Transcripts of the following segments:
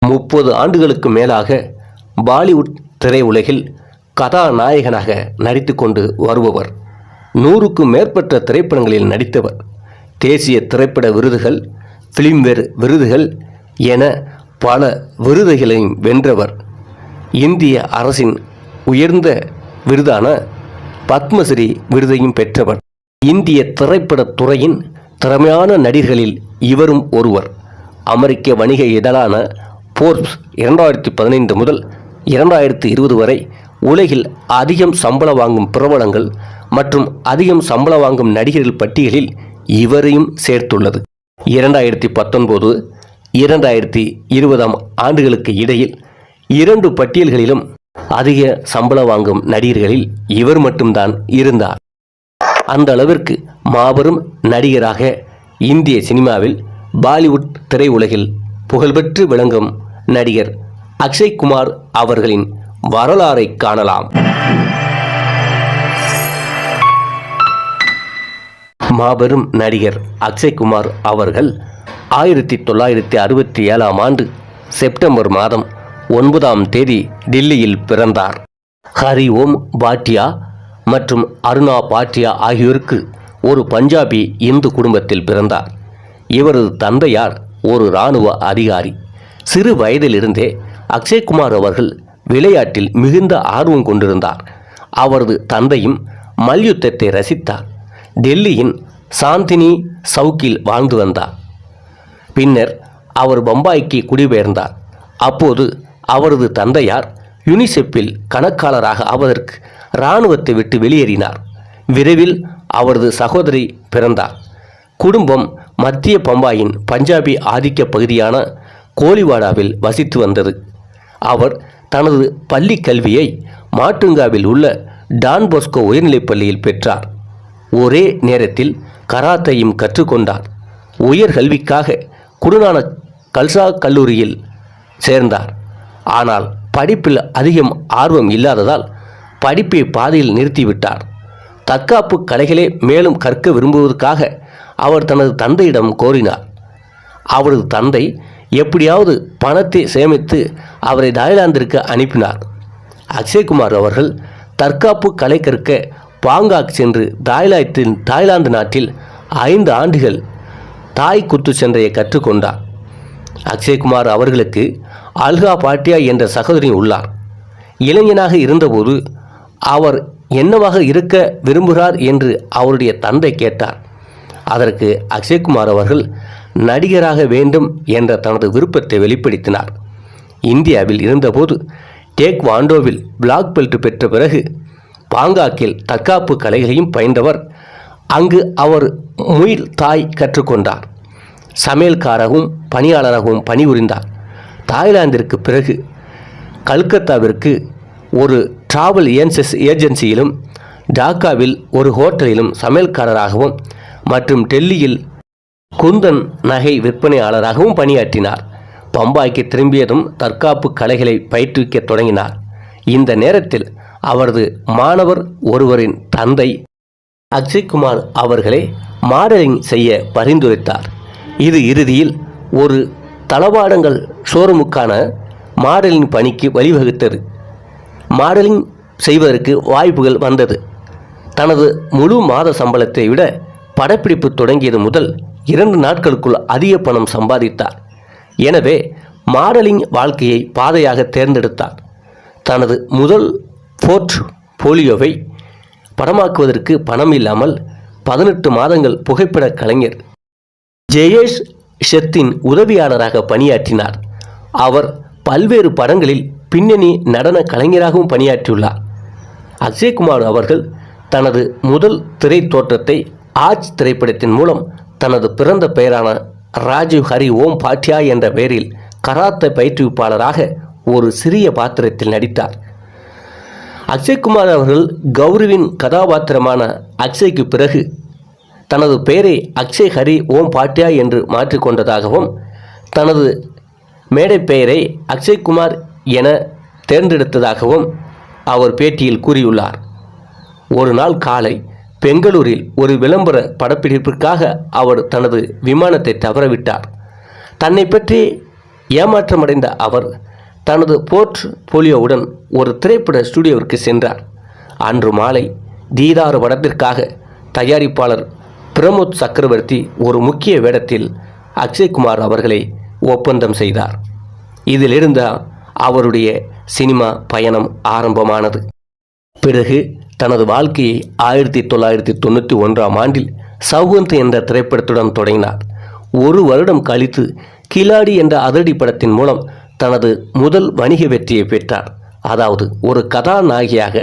30 ஆண்டுகளுக்கு மேலாக பாலிவுட் திரையுலகில் கதாநாயகனாக நடித்து கொண்டு வருபவர். 100க்கும் மேற்பட்ட திரைப்படங்களில் நடித்தவர். தேசிய திரைப்பட விருதுகள், பிலிம்வேர் விருதுகள் என பல விருதுகளையும் வென்றவர். இந்திய அரசின் உயர்ந்த விருதான பத்மஸ்ரீ விருதையும் பெற்றவர். இந்திய திரைப்படத் துறையின் திறமையான நடிகர்களில் இவரும் ஒருவர். அமெரிக்க வணிக இதழான போர்ப்ஸ் 2015 முதல் 2020 வரை உலகில் அதிகம் சம்பளம் வாங்கும் பிரபலங்கள் மற்றும் அதிகம் சம்பளம் வாங்கும் நடிகர்கள் பட்டியலில் இவரையும் சேர்த்துள்ளது. 2019 2020 ஆண்டுகளுக்கு இடையில் 2 பட்டியல்களிலும் அதிக சம்பளம் வாங்கும் நடிகர்களில் இவர் மட்டும்தான் இருந்தார். அந்த அளவிற்கு மாபெரும் நடிகராக இந்திய சினிமாவில் பாலிவுட் திரையுலகில் புகழ்பெற்று விளங்கும் நடிகர் அக்ஷய் குமார் அவர்களின் வரலாறை காணலாம். மாபெரும் நடிகர் அக்ஷய் குமார் அவர்கள் 1967 ஆண்டு செப்டம்பர் மாதம் 9ஆம் தேதி டில்லியில் பிறந்தார். ஹரி ஓம் பாட்டியா மற்றும் அருணா பாட்டியா ஆகியோருக்கு ஒரு பஞ்சாபி இந்து குடும்பத்தில் பிறந்தார். இவரது தந்தையார் ஒரு இராணுவ அதிகாரி. சிறு வயதிலிருந்தே அக்ஷய்குமார் அவர்கள் விளையாட்டில் மிகுந்த ஆர்வம் கொண்டிருந்தார். அவரது தந்தையும் மல்யுத்தத்தை ரசித்தார். டெல்லியின் சாந்தினி சவுக்கில் வாழ்ந்து வந்தார். பின்னர் அவர் பம்பாய்க்கு குடிபெயர்ந்தார். அப்போது அவரது தந்தையார் யுனிசெஃப்பில் கணக்காளராக ஆவதற்கு இராணுவத்தை விட்டு வெளியேறினார். விரைவில் அவரது சகோதரி பிறந்தார். குடும்பம் மத்திய பம்பாயின் பஞ்சாபி ஆதிக்க பகுதியான கோலிவாடாவில் வசித்து வந்தது. அவர் தனது பள்ளி கல்வியை மாட்டுங்காவில் உள்ள டான் போஸ்கோ உயர்நிலைப் பள்ளியில் பெற்றார். ஒரே நேரத்தில் கராத்தையும் கற்றுக்கொண்டார். உயர்கல்விக்காக குருநானக் கல்சா கல்லூரியில் சேர்ந்தார். ஆனால் படிப்பில் அதிகம் ஆர்வம் இல்லாததால் படிப்பை பாதியில் நிறுத்திவிட்டார். தற்காப்பு கலைகளே மேலும் கற்க விரும்புவதற்காக அவர் தனது தந்தையிடம் கோரினார். அவரது தந்தை எப்படியாவது பணத்தை சேமித்து அவரை தாய்லாந்திற்கு அனுப்பினார். அக்ஷய்குமார் அவர்கள் தற்காப்பு கலை கற்க பாங்காக் சென்று தாய்லாந்து நாட்டில் 5 ஆண்டுகள் தாய் குத்துச்சண்டையை கற்றுக்கொண்டார். அக்ஷய்குமார் அவர்களுக்கு அல்கா பாட்டியா என்ற சகோதரி உள்ளார். இளைஞனாக இருந்தபோது அவர் என்னவாக இருக்க விரும்புகிறார் என்று அவருடைய தந்தை கேட்டார். அதற்கு அக்ஷய்குமார் அவர்கள் நடிகராக வேண்டும் என்ற தனது விருப்பத்தை வெளிப்படுத்தினார். இந்தியாவில் இருந்தபோது டேக் வாண்டோவில் பிளாக் பெல்ட் பெற்ற பிறகு பாங்காக்கில் தற்காப்பு கலைகளையும் பயின்றவர். அங்கு அவர் முயில் தாய் கற்றுக்கொண்டார். சமையல்காரகவும் பணியாளராகவும் பணிபுரிந்தார். தாய்லாந்திற்கு பிறகு கல்கத்தாவிற்கு ஒரு டிராவல் ஏஜென்சியிலும், டாக்காவில் ஒரு ஹோட்டலிலும் சமையல்காரராகவும் மற்றும் டெல்லியில் குந்தன் நகை விற்பனையாளராகவும் பணியாற்றினார். பம்பாய்க்கு திரும்பியதும் தற்காப்பு கலைகளை பயிற்றுவிக்க தொடங்கினார். இந்த நேரத்தில் அவரது மாணவர் ஒருவரின் தந்தை அக்ஷய்குமார் அவர்களை மாடலிங் செய்ய பரிந்துரைத்தார். இது இறுதியில் ஒரு தளவாடங்கள் ஷோரூமுக்கான மாடலிங் பணிக்கு வழிவகுத்தது. மாடலிங் செய்வதற்கு வாய்ப்புகள் வந்தது. தனது முழு மாத சம்பளத்தை விட படப்பிடிப்பு தொடங்கியது முதல் 2 நாட்களுக்குள் அதிக பணம் சம்பாதித்தார். எனவே மாடலிங் வாழ்க்கையை பாதையாக தேர்ந்தெடுத்தார். தனது முதல் போர்ட்ஃபோலியோவை படமாக்குவதற்கு பணம் இல்லாமல் 18 மாதங்கள் புகைப்பட கலைஞர் ஜெயேஷ் ஷெத்தின் உதவியாளராக பணியாற்றினார். அவர் பல்வேறு படங்களில் பின்னணி நடன கலைஞராகவும் பணியாற்றியுள்ளார். அக்ஷய்குமார் அவர்கள் தனது முதல் திரை தோற்றத்தை ஆஜ் திரைப்படத்தின் மூலம் தனது பிறந்த பெயரான ராஜீவ் ஹரி ஓம் பாட்டியா என்ற பெயரில் கராத்தே பயிற்றுவிப்பாளராக ஒரு சிறிய பாத்திரத்தில் நடித்தார். அக்ஷய்குமார் அவர்கள் கௌரவின் கதாபாத்திரமான அக்ஷய்க்கு பிறகு தனது பெயரை அக்ஷய் ஹரி ஓம் பாட்டியா என்று மாற்றிக்கொண்டதாகவும் தனது மேடை பெயரை அக்ஷய்குமார் என தேர்ந்தெடுத்ததாகவும் அவர் பேட்டியில் கூறியுள்ளார். ஒரு நாள் காலை பெங்களூரில் ஒரு விளம்பர படப்பிடிப்பிற்காக அவர் தனது விமானத்தை தவறவிட்டார். தன்னை பற்றி ஏமாற்றமடைந்த அவர் தனது போர்ட்ஃபோலியோவுடன் ஒரு திரைப்பட ஸ்டுடியோவிற்கு சென்றார். அன்று மாலை தீதார் படத்திற்காக தயாரிப்பாளர் பிரமோத் சக்கரவர்த்தி ஒரு முக்கிய வேடத்தில் அக்ஷய்குமார் அவர்களை ஒப்பந்தம் செய்தார். இதிலிருந்து அவருடைய சினிமா பயணம் ஆரம்பமானது. பிறகு தனது வாழ்க்கையை 1991ஆம் ஆண்டில் சௌகந்த் என்ற திரைப்படத்துடன் தொடங்கினார். ஒரு வருடம் கழித்து கிலாடி என்ற அதிரடி படத்தின் மூலம் தனது முதல் வணிக வெற்றியை பெற்றார். அதாவது ஒரு கதாநாயகியாக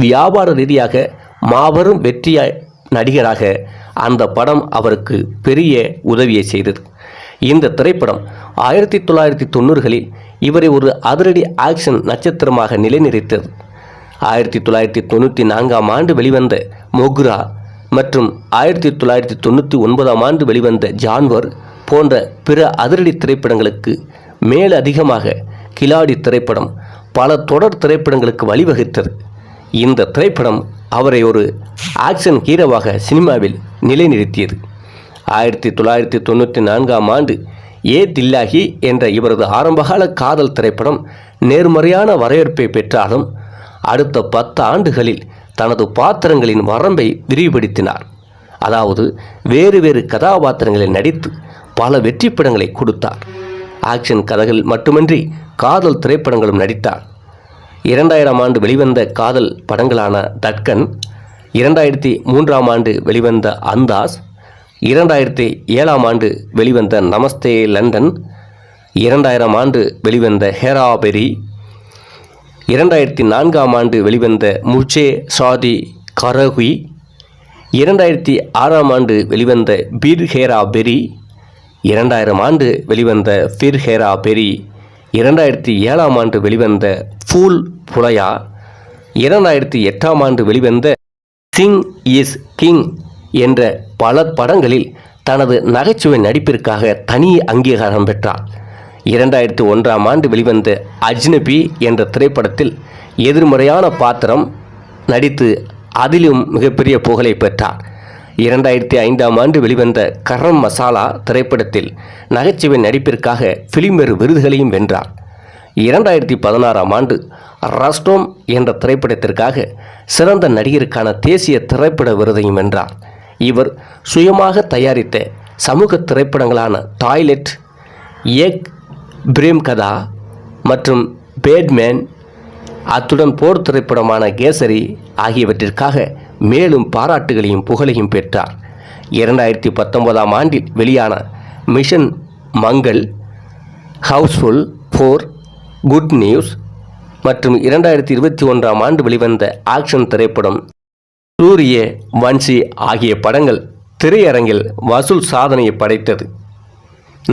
வியாபார ரீதியாக மாபெரும் வெற்றிய நடிகராக அந்த படம் அவருக்கு பெரிய உதவியை செய்தது. இந்த திரைப்படம் 1990களில் இவரை ஒரு அதிரடி ஆக்ஷன் நட்சத்திரமாக நிலைநிறுத்தது. 1994ஆம் ஆண்டு வெளிவந்த மொக்ரா மற்றும் 1999ஆம் ஆண்டு வெளிவந்த ஜான்வர் போன்ற பிற அதிரடி திரைப்படங்களுக்கு மேலதிகமாக கிலாடி திரைப்படம் பல தொடர் திரைப்படங்களுக்கு வழிவகுத்தது. இந்த திரைப்படம் அவரை ஒரு ஆக்ஷன் ஹீரோவாக சினிமாவில் நிலைநிறுத்தியது. 1994ஆம் ஆண்டு ஏ தில்லாஹி என்ற இவரது ஆரம்பகால காதல் திரைப்படம் நேர்மறையான வரவேற்பை பெற்றாலும் அடுத்த 10 ஆண்டுகளில் தனது பாத்திரங்களின் வரம்பை விரிவுபடுத்தினார். அதாவது வேறு வேறு கதாபாத்திரங்களில் நடித்து பல வெற்றி படங்களை கொடுத்தார். ஆக்ஷன் கதைகள் மட்டுமின்றி காதல் திரைப்படங்களும் நடித்தார். 2000ஆம் ஆண்டு வெளிவந்த காதல் படங்களான தட்கன், 2003ஆம் ஆண்டு வெளிவந்த அந்தாஸ், 2007ஆம் ஆண்டு வெளிவந்த நமஸ்தே லண்டன், 2000ஆம் ஆண்டு வெளிவந்த ஹேராபெரி, 2004ஆம் ஆண்டு வெளிவந்த முர்ச்சே ஷாதி கரகுய், 2006ஆம் ஆண்டு வெளிவந்த பீர் ஹேரா பெரி, 2000ஆம் ஆண்டு வெளிவந்த ஃபிர் ஹேரா பெரி, 2007ஆம் ஆண்டு வெளிவந்த ஃபூல் புலையா, 2008ஆம் ஆண்டு வெளிவந்த சிங் இஸ் கிங் என்ற பல படங்களில் தனது நகைச்சுவை நடிப்பிற்காக தனி அங்கீகாரம் பெற்றார். 2001ஆம் ஆண்டு வெளிவந்த அஜ்னபி என்ற திரைப்படத்தில் எதிர்மறையான பாத்திரம் நடித்து அதிலும் மிகப்பெரிய புகழை பெற்றார். 2005ஆம் ஆண்டு வெளிவந்த கரம் மசாலா திரைப்படத்தில் நகைச்சுவை நடிப்பிற்காக ஃபிலிம்பேர் விருதுகளையும் வென்றார். 2016ஆம் ஆண்டு ரஸ்டோம் என்ற திரைப்படத்திற்காக சிறந்த நடிகருக்கான தேசிய திரைப்பட விருதையும் வென்றார். இவர் சுயமாக தயாரித்த சமூக திரைப்படங்களான டாய்லெட், ஏக் பிரேம் கதா மற்றும் பேட்மேன், அத்துடன் போர் திரைப்படமான கேசரி ஆகியவற்றிற்காக மேலும் பாராட்டுகளையும் புகழையும் பெற்றார். 2019ஆம் ஆண்டில் வெளியான Mission Mangal, Housefull 4, Good News மற்றும் 2021ஆம் ஆண்டு வெளிவந்த ஆக்ஷன் திரைப்படம் சூரிய வன்சி ஆகிய படங்கள் திரையரங்கில் வசூல் சாதனையை படைத்தது.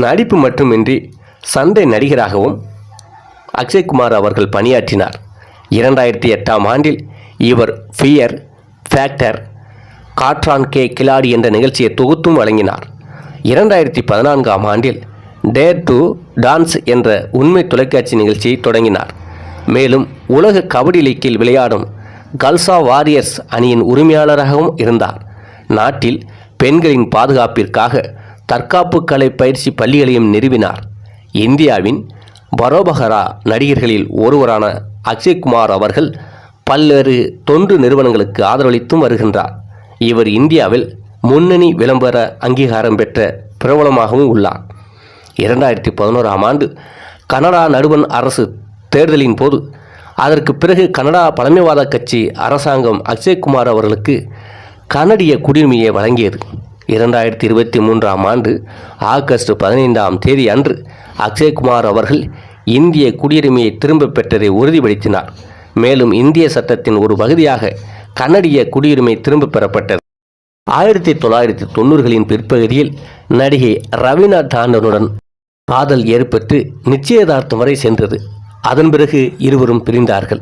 நடிப்பு மட்டுமின்றி சண்டை நடிகராகவும் அக்ஷய்குமார் அவர்கள் பணியாற்றினார். 2008ஆம் ஆண்டில் இவர் ஃபியர் ஃபேக்டர், காட்ரான் கே கிலாடி என்ற நிகழ்ச்சியை தொகுத்தும் வழங்கினார். 2014ஆம் ஆண்டில் டேர் டு டான்ஸ் என்ற உண்மை தொலைக்காட்சி நிகழ்ச்சியை தொடங்கினார். மேலும் உலக கபடி லீக்கில் விளையாடும் கல்சா வாரியர்ஸ் அணியின் உரிமையாளராகவும் இருந்தார். நாட்டில் பெண்களின் பாதுகாப்பிற்காக தற்காப்பு கலை பயிற்சி பள்ளிகளையும் நிறுவினார். இந்தியாவின் பரோபகரா நடிகர்களில் ஒருவரான அக்ஷய்குமார் அவர்கள் பல்வேறு தொண்டு நிறுவனங்களுக்கு ஆதரவளித்தும் வருகின்றார். இவர் இந்தியாவில் முன்னணி விளம்பர அங்கீகாரம் பெற்ற பிரபலமாகவும் உள்ளார். 2011ஆம் ஆண்டு கனடா நடுவண் அரசு தேர்தலின் போது அதற்கு பிறகு கனடா பழமைவாத கட்சி அரசாங்கம் அக்ஷய்குமார் அவர்களுக்கு கனடிய குடியுரிமையை வழங்கியது. 2023ஆம் ஆண்டு ஆகஸ்ட் 15ஆம் தேதி அன்று அக்ஷய்குமார் அவர்கள் இந்திய குடியுரிமையை திரும்ப பெற்றதை உறுதிப்படுத்தினார். மேலும் இந்திய சட்டத்தின் ஒரு பகுதியாக கனடிய குடியுரிமை திரும்ப பெறப்பட்டது. 1990களின் பிற்பகுதியில் நடிகை ரவீனா டாண்டனுடன் காதல் ஏற்பட்டு நிச்சயதார்த்தம் வரை சென்றது. அதன் பிறகு இருவரும் பிரிந்தார்கள்.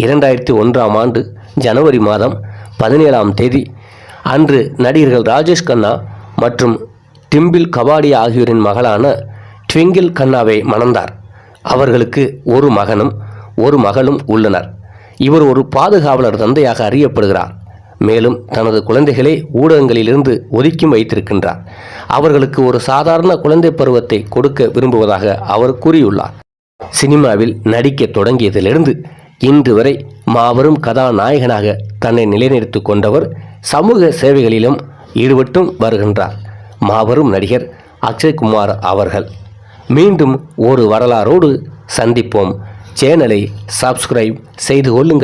2001ஆம் ஆண்டு ஜனவரி மாதம் 17ஆம் தேதி அன்று நடிகர்கள் ராஜேஷ் கண்ணா மற்றும் டிம்பிள் கபாடியா ஆகியோரின் மகளான ட்விங்கிள் கண்ணாவை மணந்தார். அவர்களுக்கு ஒரு மகனும் ஒரு மகளும் உள்ளனர். இவர் ஒரு பாதுகாவலர் தந்தையாக அறியப்படுகிறார். மேலும் தனது குழந்தைகளை ஊடகங்களிலிருந்து ஒதுக்கி வைத்திருக்கின்றார். அவர்களுக்கு ஒரு சாதாரண குழந்தை பருவத்தை கொடுக்க விரும்புவதாக அவர் கூறியுள்ளார். சினிமாவில் நடிக்க தொடங்கியதிலிருந்து இன்று வரை மாபெரும் கதாநாயகனாக தன்னை நிலைநிறுத்திக் கொண்டவர் சமூக சேவைகளிலும் ஈடுபட்டும் வருகின்றார். மாபெரும் நடிகர் அக்ஷய்குமார் அவர்கள். மீண்டும் ஒரு வரலாறோடு சந்திப்போம். சேனலை சப்ஸ்கிரைப் செய்து கொள்ளுங்கள்.